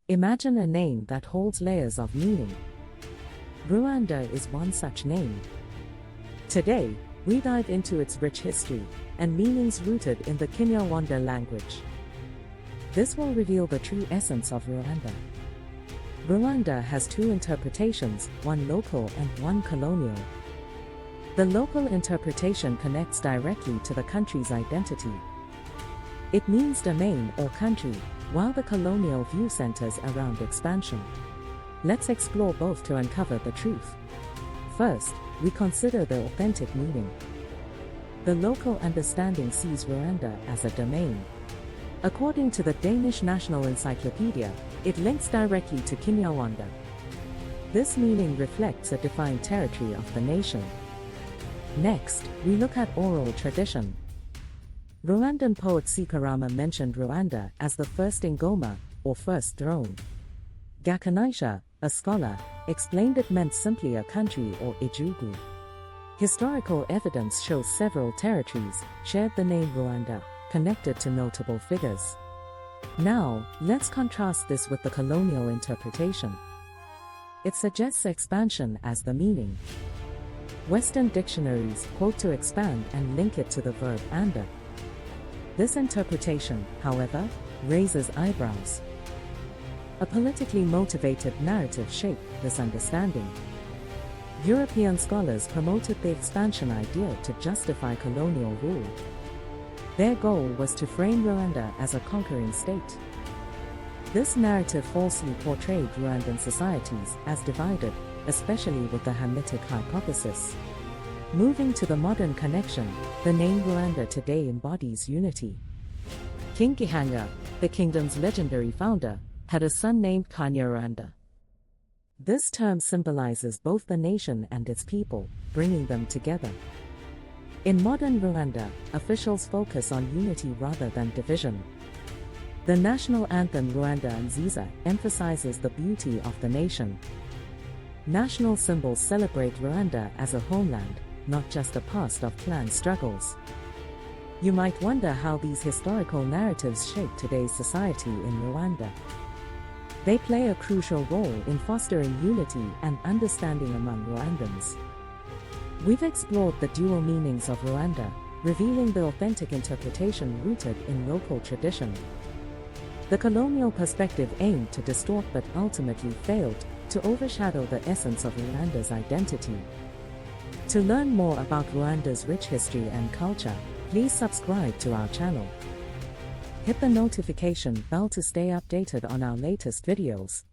Imagine a name that holds layers of meaning. Rwanda is one such name. Today, we dive into its rich history and meanings rooted in the Kanyarwanda language. This will reveal the true essence of Rwanda. Rwanda has two interpretations, one local and one colonial. The local interpretation connects directly to the country's identity. It means domain or country, while the colonial view centers around expansion. Let's explore both to uncover the truth. First, we consider the authentic meaning. The local understanding sees Rwanda as a domain. According to the Danish National Encyclopedia, it links directly to Kinyarwanda. This meaning reflects a defined territory of the nation. Next, we look at oral tradition. Rwandan poet Sikarama mentioned Rwanda as the first Ingoma, or first throne. Gakanisha, a scholar, explained it meant simply a country or ijugu. Historical evidence shows several territories shared the name Rwanda, connected to notable figures. Now, let's contrast this with the colonial interpretation. It suggests expansion as the meaning. Western dictionaries quote to expand and link it to the verb anda. This interpretation, however, raises eyebrows. A politically motivated narrative shaped this understanding. European scholars promoted the expansion idea to justify colonial rule. Their goal was to frame Rwanda as a conquering state. This narrative falsely portrayed Rwandan societies as divided, especially with the Hamitic hypothesis. Moving to the modern connection, the name Rwanda today embodies unity. King Gihanga, the kingdom's legendary founder, had a son named Kanyarwanda. This term symbolizes both the nation and its people, bringing them together. In modern Rwanda, officials focus on unity rather than division. The national anthem Rwanda and African emphasizes the beauty of the nation. National symbols celebrate Rwanda as a homeland, not just a past of clan struggles. You might wonder how these historical narratives shape today's society in Rwanda. They play a crucial role in fostering unity and understanding among Rwandans. We've explored the dual meanings of Rwanda, revealing the authentic interpretation rooted in local tradition. The colonial perspective aimed to distort but ultimately failed to overshadow the essence of Rwanda's identity. To learn more about Rwanda's rich history and culture, please subscribe to our channel. Hit the notification bell to stay updated on our latest videos.